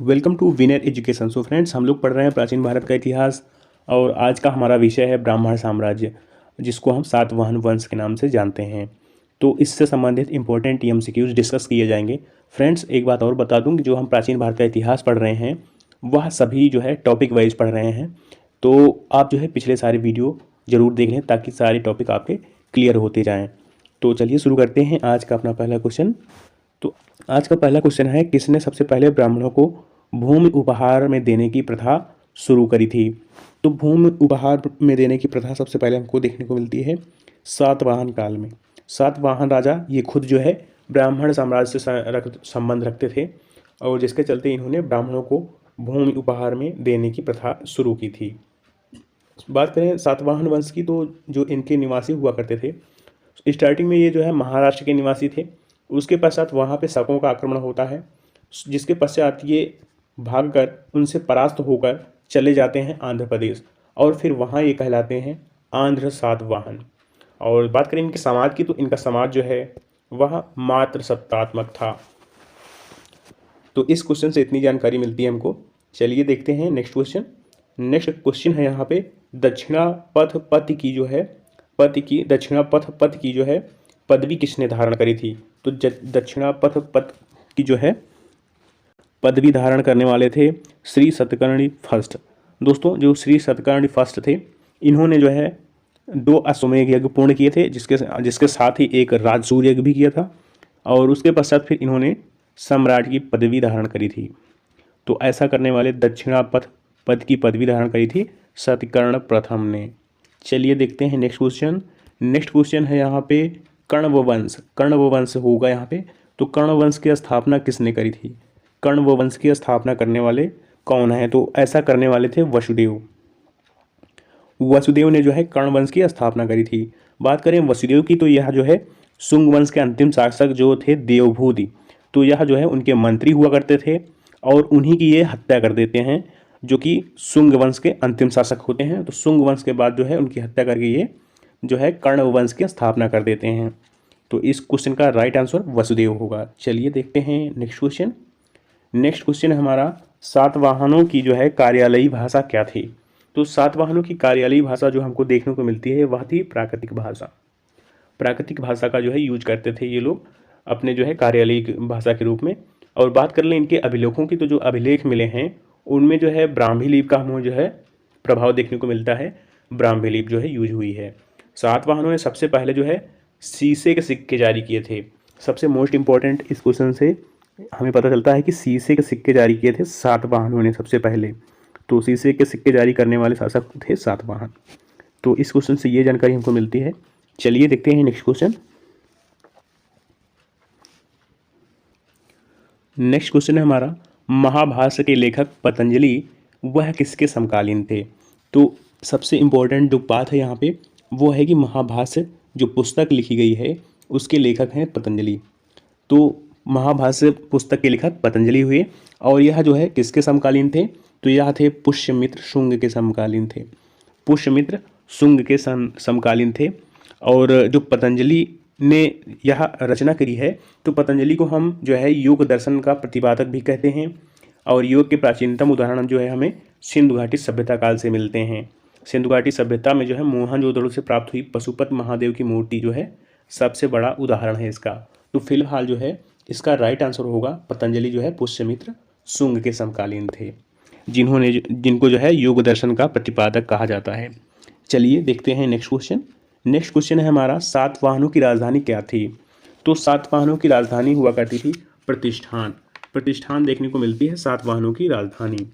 Welcome to Winner Education. So friends, हम लोग पढ़ रहे हैं प्राचीन भारत का इतिहास और आज का हमारा विषय है ब्राह्मण साम्राज्य, जिसको हम सातवाहन वंश के नाम से जानते हैं। तो इससे संबंधित इंपॉर्टेंट एमसीक्यूज डिस्कस किए जाएंगे। फ्रेंड्स, एक बात और बता दूं कि जो हम प्राचीन भारत का इतिहास पढ़ रहे हैं वह सभी जो है टॉपिक वाइज पढ़ रहे हैं। तो आप जो है पिछले सारे वीडियो ज़रूर देख लें ताकि सारे टॉपिक आपके क्लियर होते जाएँ। तो चलिए शुरू करते हैं आज का अपना पहला क्वेश्चन। तो आज का पहला क्वेश्चन है, किसने सबसे पहले ब्राह्मणों को भूमि उपहार में देने की प्रथा शुरू करी थी? तो भूमि उपहार में देने की प्रथा सबसे पहले हमको देखने को मिलती है सातवाहन काल में। सातवाहन राजा ये खुद जो है ब्राह्मण साम्राज्य से संबंध रखते थे और जिसके चलते इन्होंने ब्राह्मणों को भूमि उपहार में देने की प्रथा शुरू की थी। बात करें सातवाहन वंश की, तो जो इनके निवासी हुआ करते थे, स्टार्टिंग में ये जो है महाराष्ट्र के निवासी थे। उसके पश्चात वहाँ पे शकों का आक्रमण होता है, जिसके पश्चात ये भागकर उनसे परास्त होकर चले जाते हैं आंध्र प्रदेश और फिर वहाँ ये कहलाते हैं आंध्र सातवाहन। और बात करें इनके समाज की, तो इनका समाज जो है वह मात्र सत्तात्मक था। तो इस क्वेश्चन से इतनी जानकारी मिलती है हमको। चलिए देखते हैं नेक्स्ट क्वेश्चन। नेक्स्ट क्वेश्चन है यहाँ पे, दक्षिणापथ पथ की जो है दक्षिणापथ पथ की जो है पदवी किसने धारण करी थी? तो दक्षिणापथ पथ की जो है पदवी धारण करने वाले थे श्री सतकर्णी फर्स्ट। दोस्तों, जो श्री सतकर्णी फर्स्ट थे, इन्होंने जो है 2 अश्वमेध यज्ञ पूर्ण किए थे, जिसके साथ ही एक राजसूय यज्ञ भी किया था और उसके पश्चात फिर इन्होंने सम्राट की पदवी धारण करी थी। तो ऐसा करने वाले दक्षिणापथ पद की पदवी धारण करी थी सतकर्ण प्रथम ने। चलिए देखते हैं नेक्स्ट क्वेश्चन। नेक्स्ट क्वेश्चन है यहाँ पे कण्व वंश होगा यहाँ पे। तो कण्व वंश की स्थापना किसने करी थी? कण्व वंश की स्थापना करने वाले कौन है? तो ऐसा करने वाले थे वसुदेव ने जो है कण्व वंश की स्थापना करी थी। बात करें वसुदेव की, तो यह जो है शुंग वंश के अंतिम शासक जो थे देवभूति, तो यह जो है उनके मंत्री हुआ करते थे और उन्हीं की ये हत्या कर देते हैं, जो कि शुंग वंश के अंतिम शासक होते हैं। तो शुंग वंश के बाद जो है उनकी हत्या करके ये जो है कर्ण वंश की स्थापना कर देते हैं। तो इस क्वेश्चन का राइट आंसर वसुदेव होगा। चलिए देखते हैं नेक्स्ट क्वेश्चन। नेक्स्ट क्वेश्चन है हमारा, सातवाहनों की जो है कार्यालयी भाषा क्या थी? तो सातवाहनों की कार्यालयी भाषा जो हमको देखने को मिलती है वह थी प्राकृतिक भाषा। प्राकृतिक भाषा का जो है यूज करते थे ये लोग अपने जो है कार्यालयी भाषा के रूप में। और बात कर लें इनके अभिलेखों की, तो जो अभिलेख मिले हैं उनमें जो है ब्राह्मी लिपि का हमें जो है प्रभाव देखने को मिलता है। ब्राह्मी लिपि जो है यूज हुई है। सातवाहनों ने सबसे पहले जो है शीशे के सिक्के जारी किए थे। सबसे मोस्ट इंपॉर्टेंट इस क्वेश्चन से हमें पता चलता है कि शीशे के सिक्के जारी किए थे सातवाहनों ने सबसे पहले। तो शीशे के सिक्के जारी करने वाले शासक थे सातवाहन। तो इस क्वेश्चन से ये जानकारी हमको मिलती है। चलिए देखते हैं नेक्स्ट क्वेश्चन। नेक्स्ट क्वेश्चन है हमारा, महाभाष्य के लेखक पतंजलि वह किसके समकालीन थे? तो सबसे इम्पोर्टेंट जो बात है यहाँ पे वो है कि महाभाष्य जो पुस्तक लिखी गई है उसके लेखक हैं पतंजलि। तो महाभाष्य पुस्तक के लेखक पतंजलि हुए और यह जो है किसके समकालीन थे? तो यह थे पुष्यमित्र शुंग के समकालीन थे। पुष्यमित्र शुंग के समकालीन थे। और जो पतंजलि ने यह रचना करी है, तो पतंजलि को हम जो है योग दर्शन का प्रतिपादक भी कहते हैं। और योग के प्राचीनतम उदाहरण जो है हमें सिंधु घाटी सभ्यता काल से मिलते हैं। सिंधु घाटी सभ्यता में जो है मोहनजोदड़ो से प्राप्त हुई पशुपत महादेव की मूर्ति जो है सबसे बड़ा उदाहरण है इसका। तो फिलहाल जो है इसका राइट आंसर होगा पतंजलि जो है पुष्यमित्र शुंग के समकालीन थे, जिनको जो है योग दर्शन का प्रतिपादक कहा जाता है। चलिए देखते हैं नेक्स्ट क्वेश्चन। नेक्स्ट क्वेश्चन है हमारा, सातवाहनों की राजधानी क्या थी? तो सातवाहनों की राजधानी हुआ करती थी प्रतिष्ठान देखने को मिलती है सातवाहनों की राजधानी।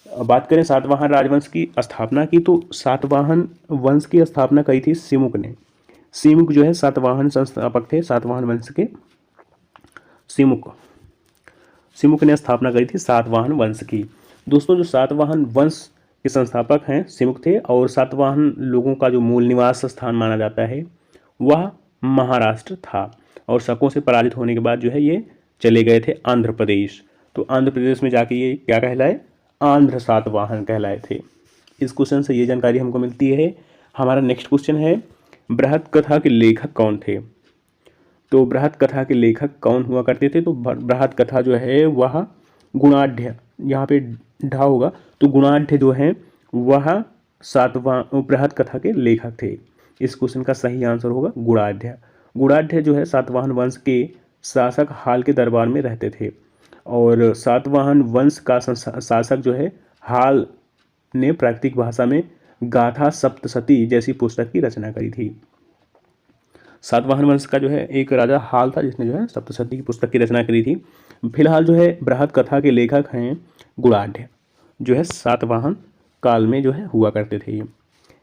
बात करें सातवाहन राजवंश की स्थापना की, तो सातवाहन वंश की स्थापना करी थी सिमुक ने। सिमुक जो है सातवाहन संस्थापक थे सातवाहन वंश के। सिमुक ने स्थापना करी थी सातवाहन वंश की। दोस्तों, जो सातवाहन वंश के संस्थापक हैं सिमुक थे और सातवाहन लोगों का जो मूल निवास स्थान माना जाता है वह महाराष्ट्र था। और शकों से पराजित होने के बाद जो है ये चले गए थे आंध्र प्रदेश। तो आंध्र प्रदेश में जाके ये क्या कहलाए? आंध्र सातवाहन कहलाए थे। इस क्वेश्चन से ये जानकारी हमको मिलती है। हमारा नेक्स्ट क्वेश्चन है, बृहत कथा के लेखक कौन थे? तो बृहत कथा के लेखक कौन हुआ करते थे? तो बृहत कथा जो है वह गुणाढ़ यहाँ पे ढा होगा, तो गुणाढ़ जो है वह सातवां बृहद कथा के लेखक थे। इस क्वेश्चन का सही आंसर होगा गुणाढ़। गुणाढ़ जो है सातवाहन वंश के शासक हाल के दरबार में रहते थे, और सातवाहन वंश का शासक जो है हाल ने प्राकृतिक भाषा में गाथा सप्तशती जैसी पुस्तक की रचना करी थी। सातवाहन वंश का जो है एक राजा हाल था जिसने जो है सप्तशती की पुस्तक की रचना करी थी। फिलहाल जो है बृहद कथा के लेखक हैं गुणाढ़, जो है सातवाहन काल में जो है हुआ करते थे।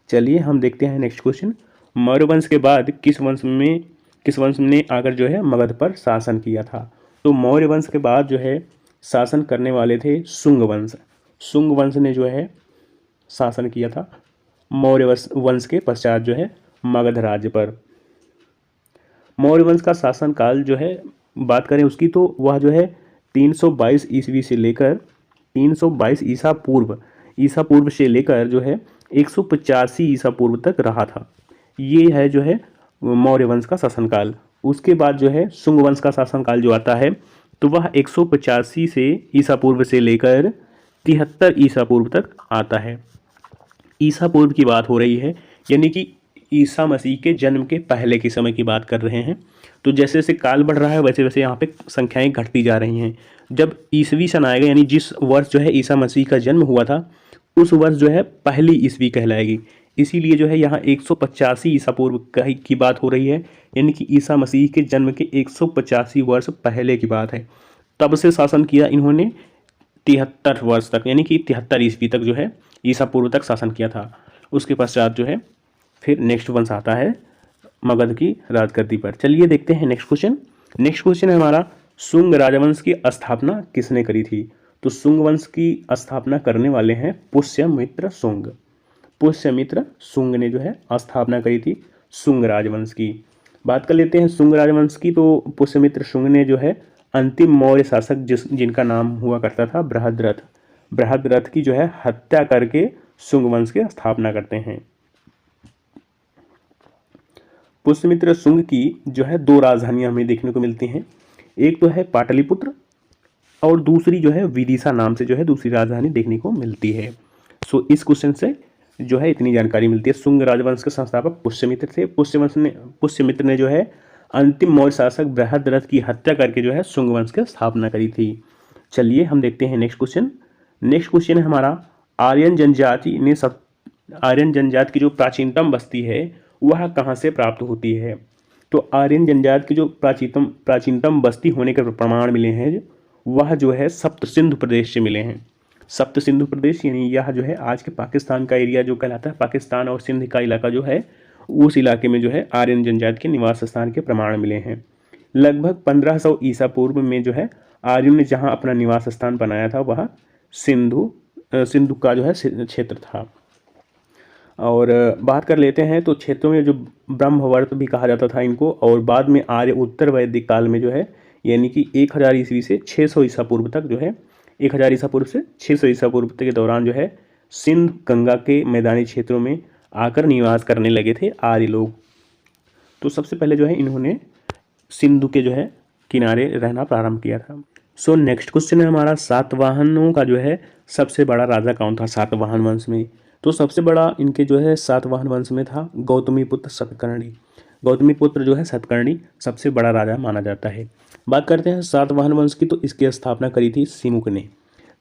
चलिए हम देखते हैं नेक्स्ट क्वेश्चन। मौर्य वंश के बाद किस वंश ने आकर जो है मगध पर शासन किया था? तो मौर्य वंश के बाद जो है शासन करने वाले थे शुंग वंश। शुंग वंश ने जो है शासन किया था मौर्य वंश के पश्चात जो है मगध राज्य पर। मौर्य वंश का शासन काल जो है बात करें उसकी, तो वह जो है 322 ईस्वी से लेकर 322 ईसा पूर्व से लेकर जो है 185 ईसा पूर्व तक रहा था। ये है जो है मौर्य वंश का शासनकाल। उसके बाद जो है शुंग वंश का शासनकाल जो आता है, तो वह 185 से ईसा पूर्व से लेकर 73 ईसा पूर्व तक आता है। ईसा पूर्व की बात हो रही है, यानी कि ईसा मसीह के जन्म के पहले के समय की बात कर रहे हैं। तो जैसे जैसे काल बढ़ रहा है वैसे वैसे यहाँ पे संख्याएं घटती जा रही हैं। जब ईसवी सन आएगा, यानी जिस वर्ष जो है ईसा मसीह का जन्म हुआ था, उस वर्ष जो है पहली ईसवी कहलाएगी। इसीलिए जो है यहाँ 185 ईसा पूर्व की बात हो रही है, यानी कि ईसा मसीह के जन्म के 185 वर्ष पहले की बात है। तब से शासन किया इन्होंने 73 वर्ष तक, यानी कि 73 ईस्वी तक जो है ईसा पूर्व तक शासन किया था। उसके पश्चात जो है फिर नेक्स्ट वंश आता है मगध की राजगद्दी पर। चलिए देखते हैं नेक्स्ट क्वेश्चन। नेक्स्ट क्वेश्चन है हमारा, शुंग राजवंश की स्थापना किसने करी थी? तो शुंग वंश की स्थापना करने वाले हैं पुष्यमित्र शुंग। पुष्यमित्र शुंग ने जो है स्थापना करी थी शुंग राजवंश की। बात कर लेते हैं शुंग राजवंश की। तो पुष्यमित्र शुंग ने जो है अंतिम मौर्य शासक जिनका नाम हुआ करता था बृहद्रथ की जो है हत्या करके शुंग वंश की स्थापना करते हैं। पुष्यमित्र शुंग की जो है 2 राजधानियां हमें देखने को मिलती हैं। एक तो है पाटलिपुत्र और दूसरी जो है विदिशा नाम से जो है दूसरी राजधानी देखने को मिलती है। सो इस क्वेश्चन से जो है इतनी जानकारी मिलती है। शुंग राजवंश के संस्थापक पुष्यमित्र थे। पुष्यमित्र ने जो है अंतिम मौर्य शासक बृहद्रथ की हत्या करके जो है शुंग वंश की स्थापना करी थी। चलिए हम देखते हैं नेक्स्ट क्वेश्चन। नेक्स्ट क्वेश्चन है हमारा, आर्यन जनजाति की जो प्राचीनतम बस्ती है वह कहाँ से प्राप्त होती है? तो आर्यन जनजाति की जो प्राचीनतम बस्ती होने के प्रमाण मिले हैं वह जो है सप्त सिंधु प्रदेश से मिले हैं। सप्त सिंधु प्रदेश यानी यह जो है आज के पाकिस्तान का एरिया जो कहलाता है, पाकिस्तान और सिंध का इलाका जो है, उस इलाके में जो है आर्यन जनजाति के निवास स्थान के प्रमाण मिले हैं। लगभग 1500 ईसा पूर्व में जो है आर्यों ने जहाँ अपना निवास स्थान बनाया था वह सिंधु का जो है क्षेत्र था। और बात कर लेते हैं तो क्षेत्रों में जो ब्रह्मवर्त भी कहा जाता था इनको, और बाद में आर्य उत्तर वैदिक काल में जो है यानी कि 1000 ईस्वी से 600 ईसा पूर्व तक जो है 1000 ईसा पूर्व से 600 ईसा पूर्व तक के दौरान जो है सिंध गंगा के मैदानी क्षेत्रों में आकर निवास करने लगे थे आर्य लोग। तो सबसे पहले जो है इन्होंने सिंधु के जो है किनारे रहना प्रारंभ किया था। सो नेक्स्ट क्वेश्चन है हमारा, सातवाहनों का जो है सबसे बड़ा राजा कौन था सातवाहन वंश में? तो सबसे बड़ा इनके जो है सातवाहन वंश में था गौतमीपुत्र सतकर्णी। गौतमीपुत्र जो है सतकर्णी सबसे बड़ा राजा माना जाता है। बात करते हैं सातवाहन वंश की, तो इसकी स्थापना करी थी सिमुक ने।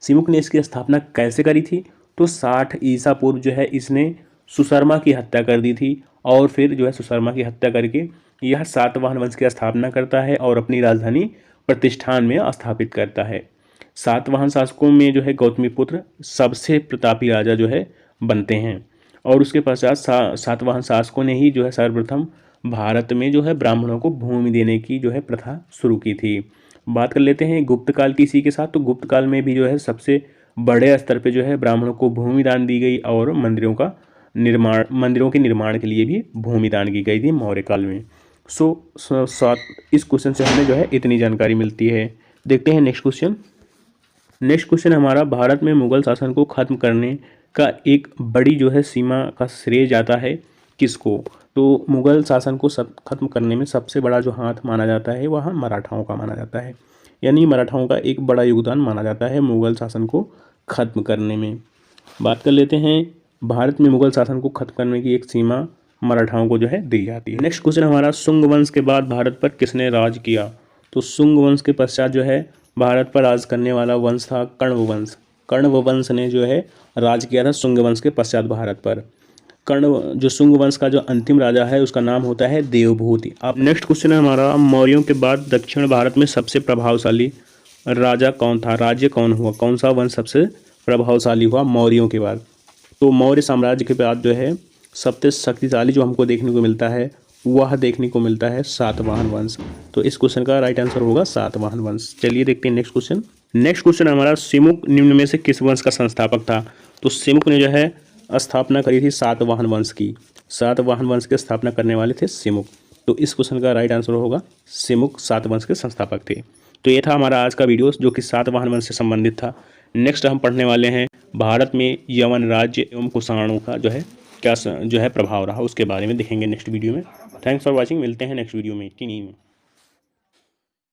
सिमुक ने इसकी स्थापना कैसे करी थी? तो 60 ईसा पूर्व जो है इसने सुशर्मा की हत्या कर दी थी, और फिर जो है सुशर्मा की हत्या करके यह सातवाहन वंश की स्थापना करता है और अपनी राजधानी प्रतिष्ठान में स्थापित करता है। सातवाहन शासकों में जो है गौतमीपुत्र सबसे प्रतापी राजा जो है बनते हैं, और उसके पश्चात सातवाहन शासकों ने ही जो है सर्वप्रथम भारत में जो है ब्राह्मणों को भूमि देने की जो है प्रथा शुरू की थी। बात कर लेते हैं गुप्त काल की इसी के साथ। तो गुप्त काल में भी जो है सबसे बड़े स्तर पे जो है ब्राह्मणों को भूमि दान दी गई, और मंदिरों के निर्माण के लिए भी भूमि दान की गई थी मौर्य काल में। इस क्वेश्चन से हमें जो है इतनी जानकारी मिलती है। देखते हैं नेक्स्ट क्वेश्चन। नेक्स्ट क्वेश्चन हमारा, भारत में मुगल शासन को खत्म करने का एक बड़ी जो है सीमा का श्रेय जाता है किसको? तो मुगल शासन को खत्म करने में सबसे बड़ा जो हाथ माना जाता है वह मराठाओं का माना जाता है। यानी मराठाओं का एक बड़ा योगदान माना जाता है मुग़ल शासन को ख़त्म करने में। बात कर लेते हैं भारत में मुग़ल शासन को ख़त्म करने की एक सीमा मराठाओं को जो है दी जाती है। नेक्स्ट क्वेश्चन हमारा, शुंग वंश के बाद भारत पर किसने राज किया? तो शुंग वंश के पश्चात जो है भारत पर राज करने वाला वंश था कण्व वंश। कण्व वंश ने जो है राज किया था शुंग वंश के पश्चात भारत पर। कर्ण जो शुंग वंश का जो अंतिम राजा है उसका नाम होता है देवभूति। अब नेक्स्ट क्वेश्चन है हमारा, मौर्यों के बाद दक्षिण भारत में सबसे प्रभावशाली राजा कौन था? राज्य कौन हुआ? कौन सा वंश सबसे प्रभावशाली हुआ मौर्यों के बाद? तो मौर्य साम्राज्य के बाद जो है सबसे शक्तिशाली जो हमको देखने को मिलता है वह देखने को मिलता है सातवाहन वंश। तो इस क्वेश्चन का राइट आंसर होगा सातवाहन वंश। चलिए देखते हैं नेक्स्ट क्वेश्चन। नेक्स्ट क्वेश्चन हमारा, सिमुक निम्न में से किस वंश का संस्थापक था? तो सिमुक ने जो है स्थापना करी थी सातवाहन वंश की। सातवाहन वंश के स्थापना करने वाले थे सिमुक। तो इस क्वेश्चन का राइट आंसर होगा सिमुक सातवंश के संस्थापक थे। तो ये था हमारा आज का वीडियो जो कि सातवाहन वंश से संबंधित था। नेक्स्ट हम पढ़ने वाले हैं भारत में यवन राज्य एवं कुषाणों का जो है क्या जो है प्रभाव रहा, उसके बारे में देखेंगे नेक्स्ट वीडियो में। थैंक्स फॉर वॉचिंग, मिलते हैं नेक्स्ट वीडियो में।